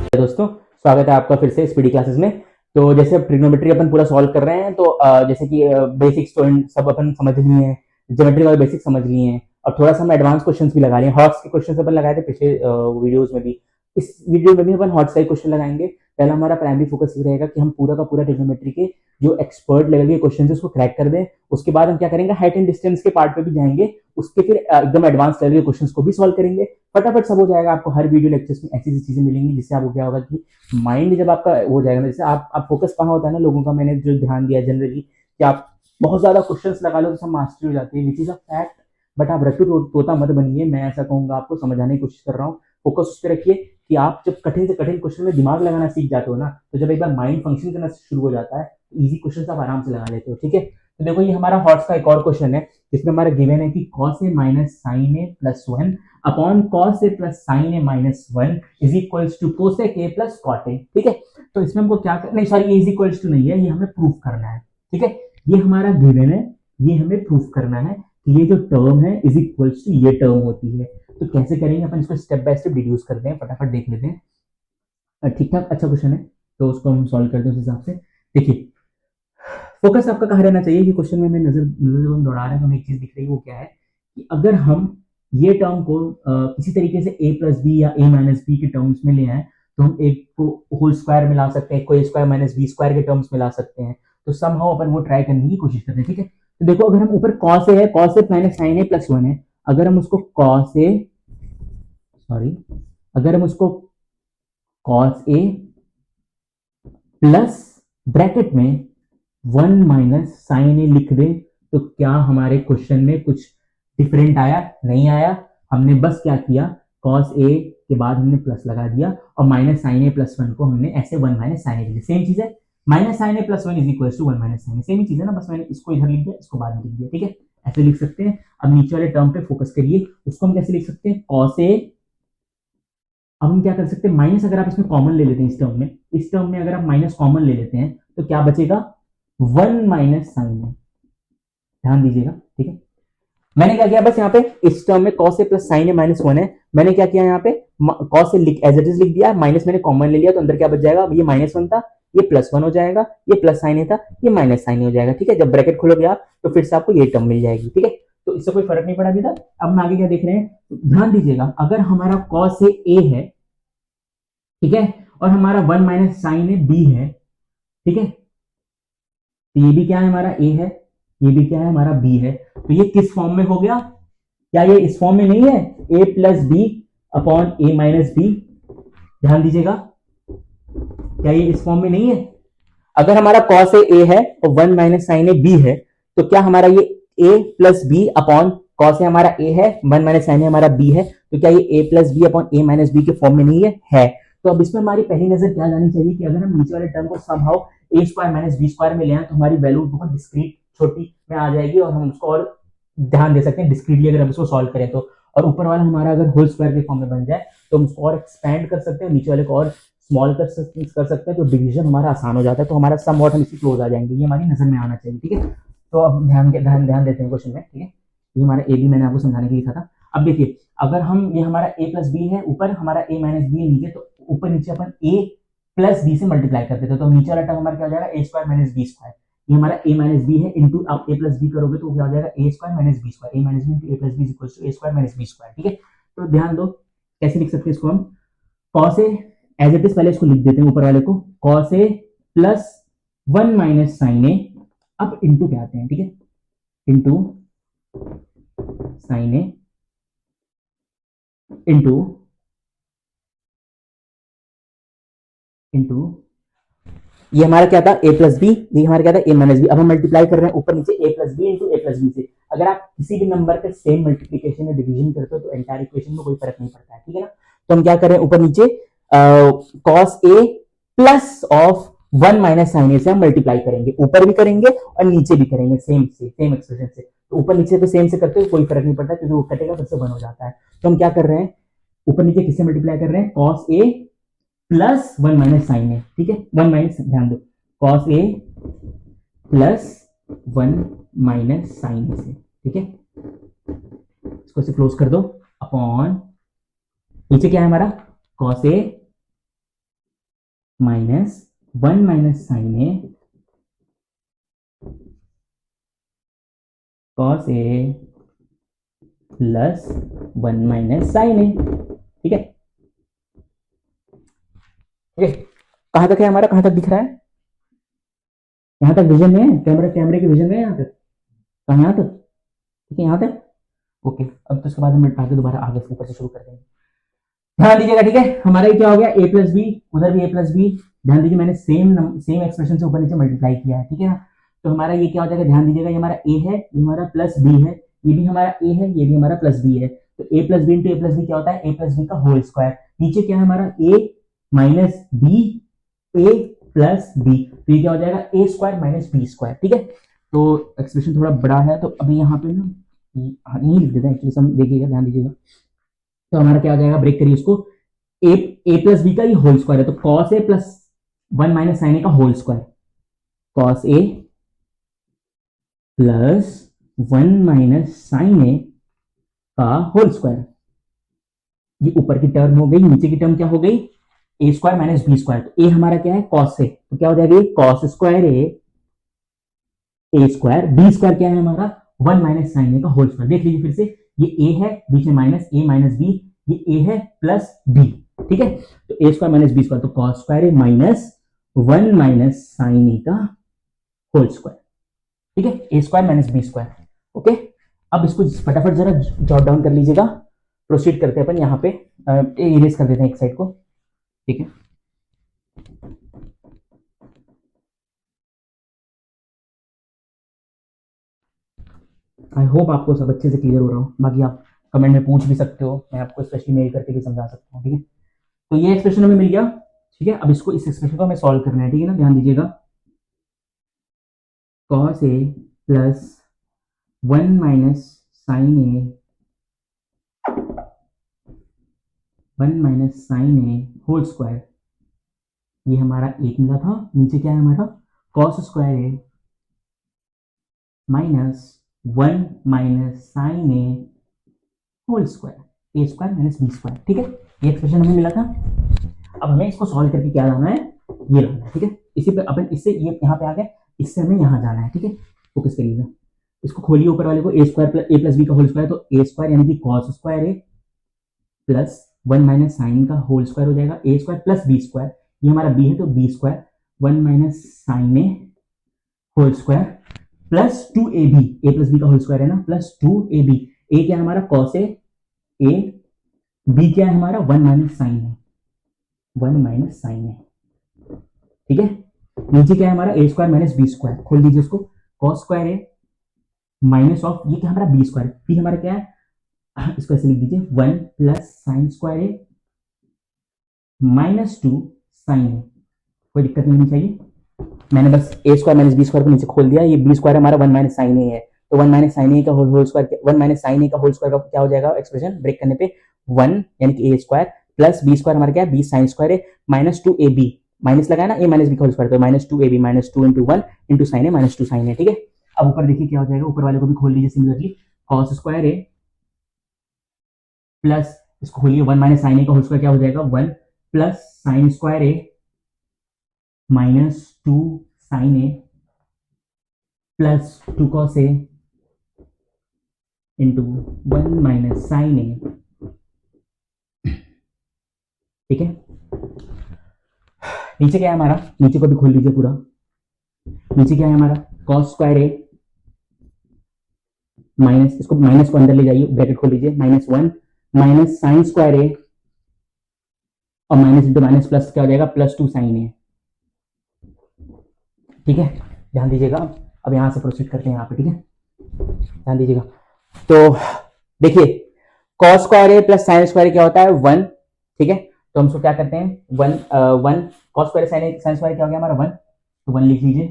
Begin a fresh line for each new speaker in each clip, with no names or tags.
दोस्तों, स्वागत है आपका फिर से स्पीडी क्लासेस में। तो जैसे अब ट्रिग्नोमेट्री अपन पूरा सॉल्व कर रहे हैं, तो जैसे कि बेसिक स्टूडेंट सब अपन समझ लिए हैं, ज्योमेट्री वाले बेसिक समझ लिए हैं, और थोड़ा सा हम एडवांस क्वेश्चंस भी लगा लिए हैं। हॉट्स के क्वेश्चंस अपन लगाए थे पिछले वीडियोस में भी। इस वीडियो में भी अपन हॉट्स का क्वेश्चन लगाएंगे। पहला हमारा प्राइमरी फोकस ये रहेगा कि हम पूरा का पूरा ट्रिग्नोमेट्री के जो एक्सपर्ट लेवल के क्वेश्चन है उसको क्रैक कर दें। उसके बाद हम क्या करेंगे, हाइट एंड डिस्टेंस के पार्ट पे भी जाएंगे, उसके फिर एकदम एडवांस लेवल के क्वेश्चंस को भी सॉल्व करेंगे। फटाफट सब हो जाएगा। आपको हर वीडियो लेक्चर्स में ऐसी चीजें मिलेंगी जिससे आपको क्या होगा कि माइंड जब आपका हो जाएगा ना, जैसे आप फोकस कहाँ होता है ना लोगों का, मैंने जो ध्यान दिया जनरली कि आप बहुत ज्यादा क्वेश्चंस लगा लो तो सब मास्टरी हो जाती है, which is a fact. But आप रट्टू तोता मत बनिए, मैं ऐसा कहूंगा, आपको समझाने की कोशिश कर रहा हूँ। फोकस उस पर रखिए कि आप जब कठिन से कठिन क्वेश्चन में दिमाग लगाना सीख जाते हो ना, तो जब एक बार माइंड फंक्शन करना शुरू हो जाता है, इजी क्वेश्चन आप आराम से लगा लेते हो। ठीक है, तो देखो ये हमारा हॉट्स का एक और क्वेश्चन है जिसमें हमारा गिवन है कि cos a minus sine A plus one upon cos A plus sine A minus one is equals to cosec a plus cot a. ठीक है, तो इसमें हमको क्या करना, नहीं सॉरी, ये इज इक्वल्स टू नहीं है, ये हमें प्रूफ करना है। ठीक है, ये हमारा गिवन है, ये हमें प्रूफ करना है कि ये जो टर्म है इज इक्वल्स टू ये टर्म होती है। तो कैसे करेंगे अपन, इसको स्टेप बाय स्टेप डिड्यूस करते हैं, फटाफट देख लेते हैं। ठीक ठाक, अच्छा क्वेश्चन है, तो उसको हम सॉल्व करते हैं उस हिसाब से। देखिए, फोकस आपका कहाँ रहना चाहिए कि क्वेश्चन में नजर नजर हम दौड़ा रहे हैं तो हमें एक चीज दिख रही है, वो क्या है कि अगर हम ये टर्म को किसी तरीके से a प्लस बी या a माइनस बी के टर्म्स में ले आए, तो हम एक को होल स्क्वायर में ला सकते हैं, कोई स्क्वायर माइनस बी स्क्वायर के टर्म्स में ला सकते हैं। तो समहाउ अपन वो ट्राई करने की कोशिश करते हैं। ठीक है, तो देखो अगर हम ऊपर कॉस ए है, cos a minus sine A plus one है, अगर हम उसको कॉस ए सॉरी अगर हम उसको कॉस ए प्लस ब्रैकेट में वन माइनस साइन ए लिख दें, तो क्या हमारे क्वेश्चन में कुछ डिफरेंट आया? नहीं आया। हमने बस क्या किया, कॉस ए के बाद हमने प्लस लगा दिया और माइनस साइन ए प्लस वन को हमने ऐसे वन माइनस साइन ए लिख दिया। सेम चीज है, minus sine A plus one is equal to one minus sine A, same ही चीज है ना, बस मैंने इसको इधर लिख दिया, इसको बाद में लिख दिया। ठीक है, ऐसे लिख सकते हैं। अब नीचे वाले टर्म पे फोकस करिए, उसको हम कैसे लिख सकते हैं, कॉस ए। अब हम क्या कर सकते हैं, माइनस अगर आप इसमें कॉमन ले लेते हैं, इस टर्म में अगर आप माइनस कॉमन ले लेते हैं तो क्या बचेगा, वन माइनस साइन ए। ध्यान दीजिएगा। ठीक है, मैंने क्या किया, बस यहाँ पे इस टर्म में cos a plus sine A minus one है, मैंने क्या किया यहाँ पे cos ए लिख एज इट इज लिख दिया, माइनस मैंने कॉमन ले लिया, तो अंदर क्या बच जाएगा, ये माइनस वन था, ये प्लस वन हो जाएगा, ये प्लस साइन ए था, ये माइनस साइन ए हो जाएगा। ठीक है, जब ब्रैकेट खोलोगे आप तो फिर से आपको ये टर्म मिल जाएगी। ठीक है, तो इससे कोई फर्क नहीं पड़ा अभी तक। अब हम आगे क्या देख रहे हैं, ध्यान दीजिएगा, अगर हमारा cos ए है, ठीक है, और हमारा one minus sine a b है, ठीक है, तो ये भी क्या है, हमारा ए है, ये भी क्या है, हमारा बी है। तो ये किस फॉर्म में हो गया, क्या ये इस फॉर्म में नहीं है, ए प्लस बी अपॉन ए माइनस बी? ध्यान दीजिएगा, क्या ये इस फॉर्म में नहीं है? अगर हमारा कॉस ए है और one minus sine a b है, तो क्या हमारा ये a plus b upon cos a हमारा ए है, वन माइनस साइन ए हमारा बी है, तो क्या ये a plus b upon A minus B के फॉर्म में नहीं है? तो अब इसमें हमारी पहली नजर क्या जानी चाहिए कि अगर हम नीचे वाले टर्म को समहाउ ए स्क्वायर माइनस बी स्क्वायर में ले आए तो हमारी वैल्यू बहुत डिस्क्रीट छोटी में आ जाएगी और हम उसको और ध्यान दे सकते हैं डिस्क्रीटली अगर हम उसको सॉल्व करें तो। और ऊपर वाला हमारा अगर होल स्क्वायर के फॉर्म में बन जाए तो हम उसको और एक्सपैंड कर सकते हैं, नीचे वाले को और स्मॉल कर सकते हैं, तो डिवीजन हमारा आसान हो जाता है, तो हमारा सम और हम इसी क्लोज आ जाएंगे। ये हमारी नजर में आना चाहिए। ठीक है, तो अब ध्यान देते हैं क्वेश्चन में। ठीक है, ये हमारा ए बी मैंने आपको समझाने के लिए लिखा था। अब देखिए, अगर हम ये हमारा ए प्लस बी है ऊपर, हमारा ए माइनस बी है नीचे, तो ऊपर नीचे अपन ए प्लस बी से मल्टीप्लाई कर देते हैं, तो नीचे वाला टर्म हमारा क्या हो जाएगा, A square minus B square. ये हमारा a माइनस बी है, इंटू आप a प्लस बी करोगे तो क्या हो जाएगा, A square minus B square, A minus B into A plus B equal to A square minus B square. ठीक है, तो ध्यान दो कैसे लिख सकते हैं इसको हम, cos a as it is, पहले इसको लिख देते हैं ऊपर वाले को, cos a plus one minus sine a, अब इंटू क्या आते हैं, ठीक है, इंटू साइन ए इंटू ये हमारा क्या था, a प्लस बी, ये हमारा क्या था, a माइनस बी। अब हम मल्टीप्लाई कर रहे हैं ऊपर नीचे a plus b into A plus b से। अगर आप किसी भी नंबर का सेम मल्टीप्लीकेशन या डिवीजन करते हो तो एंटायर इक्वेशन में कोई फर्क नहीं पड़ता है। ठीक है ना, तो हम क्या कर रहे हैं, ऊपर नीचे cos A plus of one minus sine A से हम मल्टीप्लाई करेंगे, ऊपर भी करेंगे और नीचे भी करेंगे, सेम एक्सप्रेशन से। तो ऊपर नीचे पे सेम से करते हो कोई फर्क नहीं पड़ता क्योंकि वो कटेगा फिर से वन हो जाता है। तो हम क्या कर रहे हैं, ऊपर नीचे किससे मल्टीप्लाई कर रहे हैं, cos A plus one minus sine ए। ठीक है, वन माइनस, ध्यान दो, cos A plus one minus sine A से। ठीक है, इसको से क्लोज कर दो, अपॉन नीचे क्या है हमारा, cos a minus 1 minus sine A cos A plus 1 minus sine ए। ठीक है, कहां तक है हमारा, कहां तक दिख रहा है, यहां तक विजन में है, कैमरे के विजन में है यहां तक, कहां, यहां तक, ठीक है, यहां तक। ओके, अब तो उसके बाद हम आगे दोबारा आगे ऊपर से शुरू कर देंगे। ध्यान दीजिएगा, ठीक है, हमारा ये क्या हो गया, a प्लस बी, उधर भी a प्लस बी। ध्यान दीजिए, मैंने सेम एक्सप्रेशन से ऊपर नीचे मल्टीप्लाई किया है, ठीक है ना। तो हमारा ये क्या हो जाएगा, ध्यान दीजिएगा, ये हमारा a है, ये हमारा प्लस b है, ये भी हमारा a है, ये भी हमारा प्लस b है। तो a plus b into A plus b क्या होता है, a प्लस बी का होल स्क्वायर। नीचे क्या है हमारा, a minus b, a plus b, तो ये क्या हो जाएगा, a square minus B square. ठीक है, तो एक्सप्रेशन थोड़ा बड़ा है, तो अभी यहाँ पे ना यही लिख देते हैं एक्चुअली, सब देखिएगा, ध्यान दीजिएगा। तो हमारा क्या आ जाएगा, ब्रेक करिए इसको, ए प्लस बी का ये होल स्क्वायर है, तो cos A plus 1 minus sine A का whole square, cos A plus 1 minus sine A का होल स्क्वायर। ये ऊपर की टर्म हो गई, नीचे की टर्म क्या हो गई, ए स्क्वायर माइनस बी स्क्वायर। तो ए हमारा क्या है, कॉस ए, तो क्या हो जाएगा, कॉस स्क्वायर ए स्क्वायर, बी स्क्वायर क्या है हमारा, 1 माइनस साइन ए का होल स्क्वायर। देख लीजिए फिर से, ये ए है, बीच में माइनस, ए माइनस बी, ये ए है प्लस बी। ठीक है, तो A square minus B square, तो cos square A minus 1 minus sine A का होल स्क्वायर। ठीक है, A square minus B square. Okay, अब इसको फटाफट जरा जॉट डाउन कर लीजिएगा। प्रोसीड करते हैं अपन, यहाँ पे इरेज कर देते हैं एक साइड को। ठीक है, आई होप आपको सब अच्छे से क्लियर हो रहा हो। बाकी आप कमेंट में पूछ भी सकते हो, मैं आपको स्पेशली मेल करके भी समझा सकता हूँ। ठीक है, तो ये एक्सप्रेशन हमें मिल गया। ठीक है, अब इसको, इस एक्सप्रेशन को हमें सॉल्व करना है। ठीक है ना, ध्यान दीजिएगा, cos A plus 1 minus sine A, 1 minus sine A whole square, ये हमारा एक मिला था। नीचे क्या है हमारा, cos square A minus 1 minus sine A whole square, A square minus B square. ठीक है, ये एक्सप्रेशन हमें मिला था। अब हमें इसको सॉल्व करके क्या लाना है, ये लाना है। ठीक है, इसी पे अपन, इससे ये यहाँ पे आ गया, इससे हमें यहाँ जाना है। ठीक है, फोकस करिएगा, इसको खोलिए ऊपर वाले को, ए स्क्वायर प्लस ए प्लस बी का होल स्क्वायर, तो ए स्क्वायर यानी कि cos square a plus 1 minus sign का होल स्क्वायर हो जाएगा, A square plus B square, ये हमारा बी है तो बी स्क्वायर 1 माइनस साइन ए होल स्क्वायर प्लस 2ab, ए प्लस बी का होल स्क्वायर है ना, प्लस 2ab, ए क्या है हमारा कॉस ए, बी क्या है हमारा 1 माइनस साइन है, 1 माइनस साइन है। ठीक है, नीचे क्या है हमारा, ए स्क्वायर माइनस बी स्क्वायर, खोल दीजिए उसको, cos square A minus of, ये क्या हमारा बी स्क्वायर, बी हमारा क्या है, इसको ऐसे लिख दीजिए 1 plus sign square A minus 2 sine ए। कोई दिक्कत नहीं होनी चाहिए, मैंने बस ए स्क्वायर माइनस बी स्क्वायर को नीचे खोल दिया। ये बी स्क्वायर हमारा 1 माइनस साइन ए है, तो 1 माइनस साइन ए का whole square, 1 minus sine A का होल स्क्वायर का क्या हो जाएगा एक्सप्रेशन, ब्रेक करने पे 1 यानी कि A square plus B square हमारा क्या है, बी साइन स्क्वायर है माइनस 2ab, माइनस लगाया ना, ए माइनस बी का होल स्क्वायर, तो minus 2ab minus 2 into 1 into sine ए माइनस 2 साइन ए। ठीक है, अब ऊपर देखिए क्या हो जाएगा, ऊपर वाले को भी खोल लीजिए similarly, cos square a plus, इसको खोलिए 1 माइनस साइन ए का होल स्क्वायर क्या हो जाएगा, 1 plus sign square A minus 2 sine A plus 2 cos a into 1 minus sine ए। ठीक है, नीचे क्या है हमारा, नीचे को भी खोल लीजिए पूरा, नीचे क्या है हमारा, कॉस स्क्वायर ए माइनस, इसको माइनस को अंदर ले जाइए, ब्रैकेट खोल लीजिए, minus 1 minus sine square a और माइनस इंटू माइनस प्लस क्या हो जाएगा, प्लस 2 साइन ए। ठीक है, ध्यान दीजिएगा, अब यहां से प्रोसीड करते हैं यहाँ पे। ठीक है, ध्यान दीजिएगा, तो देखिए cos square a plus sign square क्या होता है 1। ठीक है, तो हम इसको क्या करते हैं, 1 कॉस स्क्वायर साइन स्क्वायर क्या हो गया हमारा 1, तो 1 लिख लीजिए,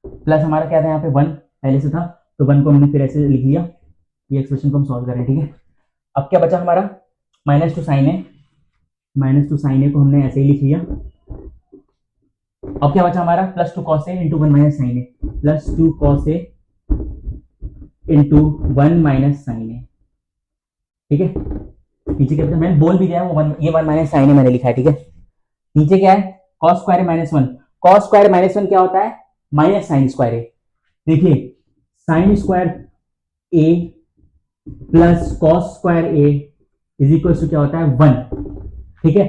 प्लस हमारा क्या था यहाँ पे 1 पहले से था, तो 1 को हमने फिर ऐसे लिख लिया। ये एक्सप्रेशन को हम सॉल्व करें। ठीक है, अब क्या बचा हमारा, माइनस 2 साइन ए, माइनस 2 साइन ए को हमने ऐसे ही लिख लिया। अब क्या बचा हमारा, plus 2 cos a into 1 minus sine A, plus 2 cos a into 1 minus sine ए। ठीक है, नीचे क्या, मैंने बोल भी दिया है वो ये 1 माइनस साइन ए मैंने लिखा है। ठीक है, नीचे क्या है, cos square minus one, cos square minus one क्या होता है, माइनस साइन स्क्वायर ए। देखिए sine square a plus cos square a is equal to क्या होता है, वन। ठीक है,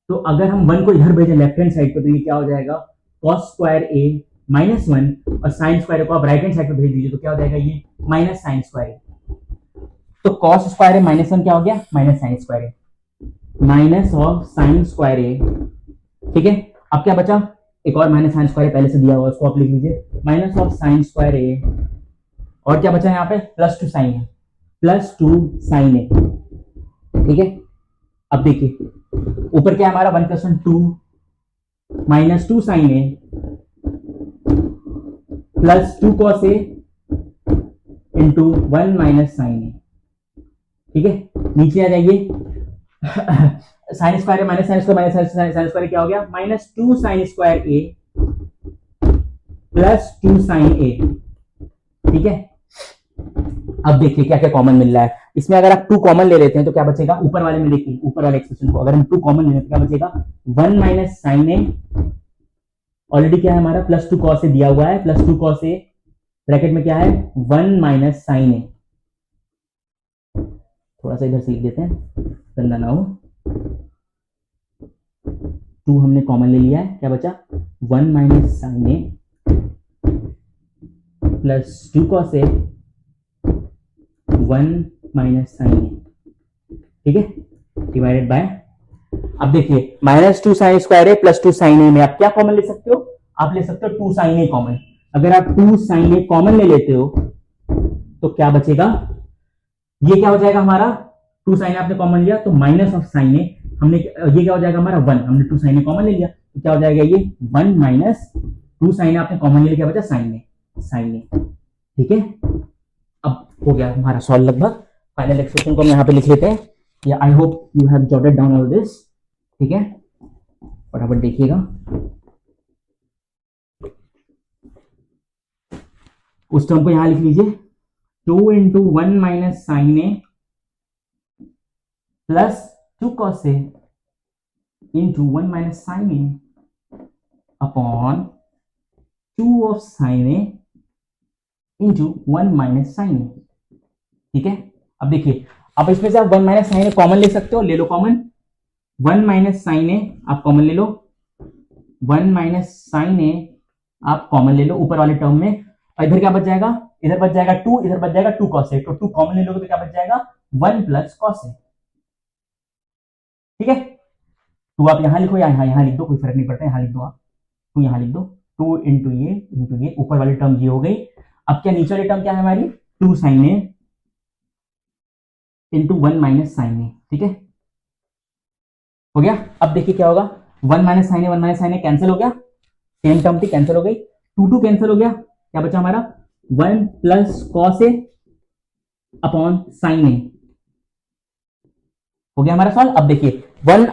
तो अगर हम वन को इधर भेजें लेफ्ट हैंड साइड पे, तो ये क्या हो जाएगा, cos square A minus one, और साइन स्क्वायर को आप राइट हैंड साइड पे भेज दीजिए तो क्या हो जाएगा, ये माइनस साइन स्क्वायर ए। तो cos square A minus one क्या हो गया, minus sine square A, minus of sine square A. ठीक है, अब क्या बचा, एक और माइनस साइन स्क्वायर पहले से दिया हुआ, उसको आप लिख लीजिए, minus of sine square a, और क्या बचा यहाँ पे, प्लस टू साइन ए, प्लस टू साइन ए। ठीक है, अब देखिए ऊपर क्या है हमारा, one plus one two, minus two sine A plus two cos a into one minus sine ए। ठीक है, नीचे आ जाइए, sine square minus sine square minus sine square क्या हो गया, minus two sine square a plus two sine ए। ठीक है, अब देखिए क्या क्या कॉमन मिल रहा है इसमें, अगर आप टू कॉमन ले लेते हैं तो क्या बचेगा, ऊपर वाले में देखिए, ऊपर वाले एक्सप्रेशन को अगर हम टू कॉमन ले लेते हैं तो क्या बचेगा, वन माइनस साइन ए, ऑलरेडी क्या है हमारा, प्लस टू कॉस ए दिया हुआ है, प्लस टू कॉस ए, ब्रैकेट में क्या है, वन माइनस साइन ए। थोड़ा सा इधर से लिख देते हैं, गंदा ना हो। टू हमने कॉमन ले लिया है, क्या बचा, वन माइनस साइन ए प्लस टू कॉस ए, वन माइनस साइन ए। ठीक है, डिवाइडेड बाय, अब देखिए minus two sine square a plus two sine ए में आप क्या कॉमन ले सकते हो, आप ले सकते हो टू साइन ए कॉमन। अगर आप टू साइन ए कॉमन ले लेते हो तो क्या बचेगा, ये क्या हो जाएगा हमारा, टू साइन आपने कॉमन लिया तो माइनस ऑफ साइन ए, हमने ये क्या हो जाएगा हमारा, वन, हमने टू साइन ए कॉमन ले लिया तो क्या हो जाएगा, ये वन माइनस टू साइन आपने कॉमन ले लिया, क्या बचा, साइन ए, साइन ए। ठीक है, अब हो गया हमारा सॉल्व लगभग। फाइनल एक्सप्रेशन को हम यहाँ पे लिख लेते हैं, या I hope you have jotted down all this. ठीक है, फटाफट देखिएगा, उस टर्म को यहां लिख लीजिए, two into one minus sine A plus two cos a into one minus sine a upon two of sine a into one minus sine ए। ठीक है, अब देखिए, अब इसमें से आप one minus sine a common ले सकते हो, ले लो common, one minus sine a आप कॉमन ले लो, वन माइनस साइन ए आप कॉमन ले लो ऊपर वाले टर्म में, और इधर क्या बच जाएगा, इधर बच जाएगा टू, इधर बच जाएगा टू कॉस ए, तो टू कॉमन ले लोगे तो क्या बच जाएगा, वन प्लस कॉस ए। ठीक है, टू आप यहां लिखो या यहां लिख दो, कोई फर्क नहीं पड़ता, यहां लिख दो आप, टू यहां लिख दो, टू इंटू ये ऊपर वाली टर्म ये हो गई। अब क्या नीचे वाली टर्म क्या है हमारी, two sine a into one minus sine ए। ठीक है, हो गया। अब देखिए क्या होगा, one minus sine a cancel हो गया, सेम टर्म थी कैंसिल हो गई, टू टू कैंसिल हो गया, क्या बचा हमारा, one plus cos A upon sine ए, हो गया हमारा सॉल्व। अब देखिए one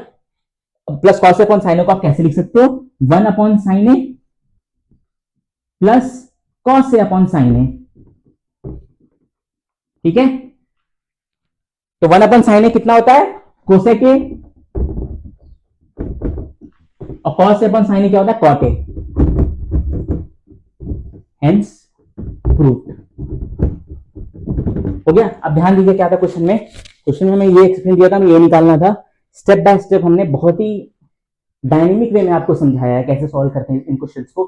plus cos A upon sine ए को आप कैसे लिख सकते हो, one upon sine A plus cos A upon sine ए। ठीक है, तो वन अपॉन साइन ए कितना होता है, कोसेक ए, और कॉस ए अपॉन साइन ए क्या होता है, कॉट ए, हेंस प्रूव्ड। हो गया। अब ध्यान दीजिए क्या था क्वेश्चन में, क्वेश्चन में हमें ये एक्सप्लेन दिया था, हमें ये निकालना था, स्टेप बाय स्टेप हमने बहुत ही डायनेमिक वे में आपको समझाया है कैसे सॉल्व करते हैं इन क्वेश्चंस को।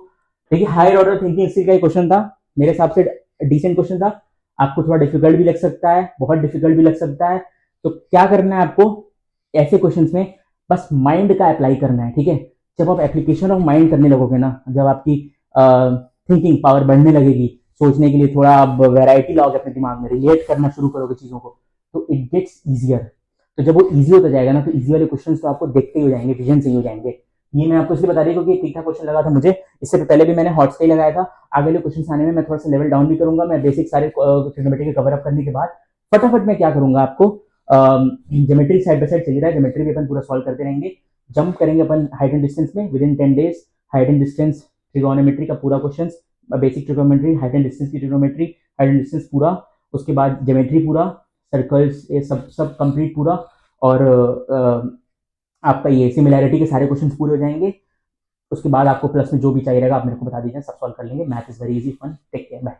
देखिए हायर ऑर्डर थिंकिंग स्किल का क्वेश्चन था, मेरे हिसाब से डिसेंट क्वेश्चन था, आपको थोड़ा डिफिकल्ट भी लग सकता है, बहुत डिफिकल्ट भी लग सकता है। तो क्या करना है आपको ऐसे क्वेश्चंस में, बस माइंड का अप्लाई करना है। ठीक है, जब आप एप्लीकेशन ऑफ माइंड करने लगोगे ना, जब आपकी थिंकिंग पावर बढ़ने लगेगी, सोचने के लिए थोड़ा आप वैरायटी लाओगे अपने दिमाग में, रिलेट करना शुरू करोगे चीजों को, तो इट गेट्स इजियर। तो जब वो इजी होता जाएगा ना, तो इजी वाले क्वेश्चन तो आपको देखते ही हो जाएंगे, विजन से ही हो जाएंगे। ये मैं आपको इसलिए बता रही हूँ क्योंकि ठीक ठाक क्वेश्चन लगा था मुझे, इससे पहले भी मैंने हॉट स्टे लगाया था। आगे वाले क्वेश्चन आने में मैं थोड़ा सा लेवल डाउन भी करूंगा, मैं बेसिक सारे ट्रिग्नोमेट्री के कवर अप करने के बाद फटाफट मैं क्या करूंगा, आपको ज्योमेट्री साइड बाय साइड चलिए रहा है, ज्योमेट्री भी अपन पूरा सॉल्व करते रहेंगे, जंप करेंगे अपन हाइट एंड डिस्टेंस में with in 10 days, height and distance trigonometry का पूरा question, basic trigonometry, height and distance की ट्रिगोनोमेट्री, हाइट एंड डिस्टेंस पूरा, उसके बाद ज्योमेट्री पूरा, सर्कल्स ये सब कंप्लीट पूरा, और आपका ये सिमिलैरिटी के सारे क्वेश्चंस पूरे हो जाएंगे। उसके बाद आपको प्लस में जो भी चाहिए रहेगा आप मेरे को बता दीजिए, सब सॉल्व कर लेंगे। Math is very easy, fun. Take care, bye.